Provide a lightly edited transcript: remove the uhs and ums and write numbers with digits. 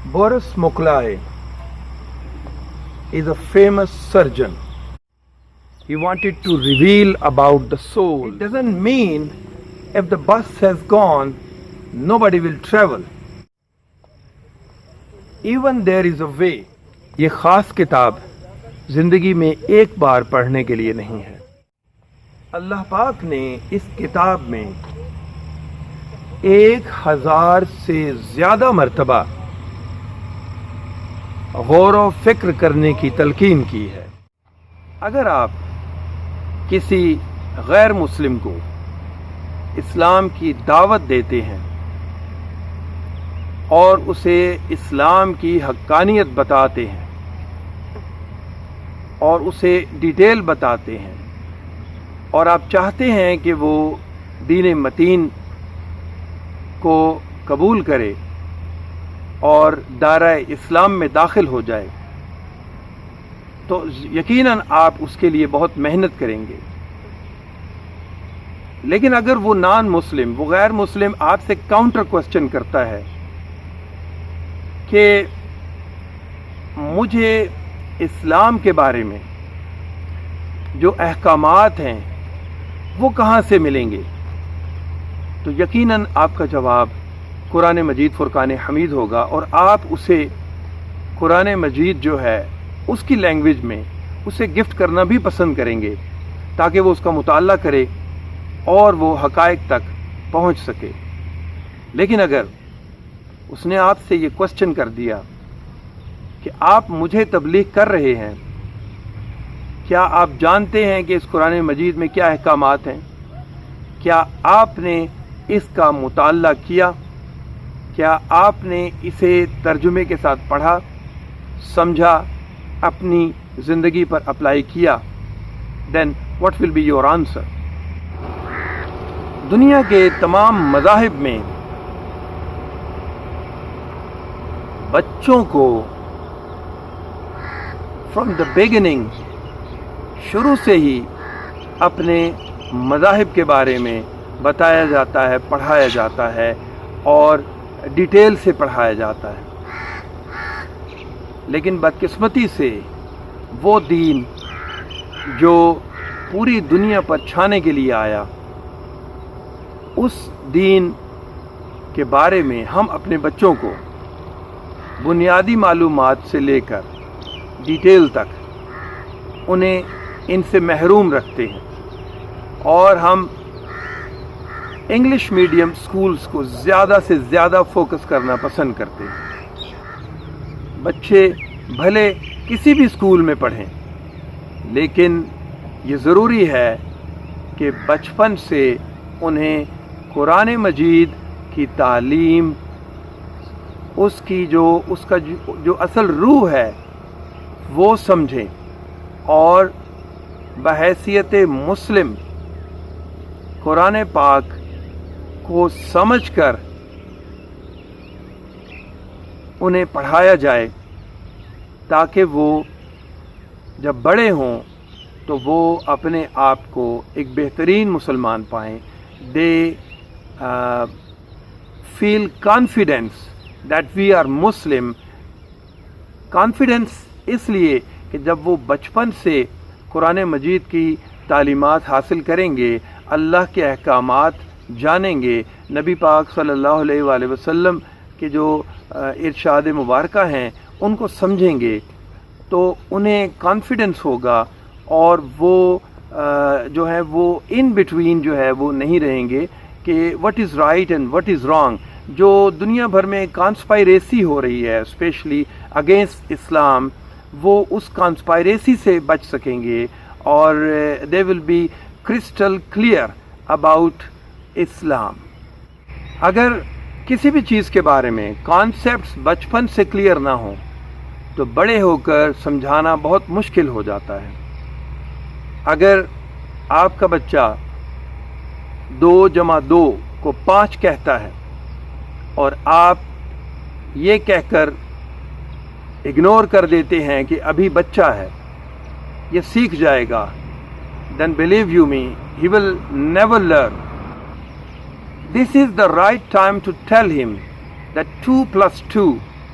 Boris Moklai is a famous surgeon. He wanted to reveal about the soul. It doesn't mean if the bus has gone, nobody will travel. Even there is a way. یہ خاص کتاب زندگی میں ایک بار پڑھنے کے لیے نہیں ہے. اللہ پاک نے اس کتاب میں 1000 سے زیادہ مرتبہ غور و فکر کرنے کی تلقین کی ہے. اگر آپ کسی غیر مسلم کو اسلام کی دعوت دیتے ہیں اور اسے اسلام کی حقانیت بتاتے ہیں اور اسے ڈیٹیل بتاتے ہیں اور آپ چاہتے ہیں کہ وہ دین متین کو قبول کرے اور دائرہ اسلام میں داخل ہو جائے تو یقیناً آپ اس کے لیے بہت محنت کریں گے. لیکن اگر وہ نان مسلم، وہ غیر مسلم آپ سے کاؤنٹر کوسچن کرتا ہے کہ مجھے اسلام کے بارے میں جو احکامات ہیں وہ کہاں سے ملیں گے، تو یقیناً آپ کا جواب قرآن مجید فرقان حمید ہوگا اور آپ اسے قرآن مجید جو ہے اس کی لینگویج میں اسے گفٹ کرنا بھی پسند کریں گے تاکہ وہ اس کا مطالعہ کرے اور وہ حقائق تک پہنچ سکے. لیکن اگر اس نے آپ سے یہ کوسچن کر دیا کہ آپ مجھے تبلیغ کر رہے ہیں، کیا آپ جانتے ہیں کہ اس قرآن مجید میں کیا احکامات ہیں؟ کیا آپ نے اس کا مطالعہ کیا؟ کیا آپ نے اسے ترجمے کے ساتھ پڑھا، سمجھا، اپنی زندگی پر اپلائی کیا؟ Then what will be your answer? دنیا کے تمام مذاہب میں بچوں کو فرام دا بگننگ شروع سے ہی اپنے مذاہب کے بارے میں بتایا جاتا ہے، پڑھایا جاتا ہے اور ڈیٹیل سے پڑھایا جاتا ہے. لیکن بدقسمتی سے وہ دین جو پوری دنیا پر چھانے کے لیے آیا، اس دین کے بارے میں ہم اپنے بچوں کو بنیادی معلومات سے لے کر ڈیٹیل تک انہیں ان سے محروم رکھتے ہیں اور ہم انگلش میڈیم سکولز کو زیادہ سے زیادہ فوکس کرنا پسند کرتے ہیں. بچے بھلے کسی بھی سکول میں پڑھیں لیکن یہ ضروری ہے کہ بچپن سے انہیں قرآن مجید کی تعلیم، اس کا جو اصل روح ہے وہ سمجھیں اور بحیثیت مسلم قرآن پاک کو سمجھ کر انہیں پڑھایا جائے تاکہ وہ جب بڑے ہوں تو وہ اپنے آپ کو ایک بہترین مسلمان پائیں. They feel confidence that we are Muslim. Confidence اس لیے کہ جب وہ بچپن سے قرآن مجید کی تعلیمات حاصل کریں گے، اللہ کے احکامات جانیں گے، نبی پاک صلی اللہ علیہ وآلہ وسلم کے جو ارشاد مبارکہ ہیں ان کو سمجھیں گے تو انہیں کانفیڈنس ہوگا اور وہ جو ہے وہ ان بٹوین جو ہے وہ نہیں رہیں گے کہ what is right and what is wrong. جو دنیا بھر میں کانسپائریسی ہو رہی ہے اسپیشلی اگینسٹ اسلام، وہ اس کانسپائریسی سے بچ سکیں گے اور they will be crystal clear about Islam. اگر کسی بھی چیز کے بارے میں کانسیپٹس بچپن سے کلیئر نہ ہوں تو بڑے ہو کر سمجھانا بہت مشکل ہو جاتا ہے. اگر آپ کا بچہ 2 + 2 کو 5 کہتا ہے اور آپ یہ کہہ کر اگنور کر دیتے ہیں کہ ابھی بچہ ہے، یہ سیکھ جائے گا، then believe you me, he will never learn. This is the right time to tell him that 2 + 2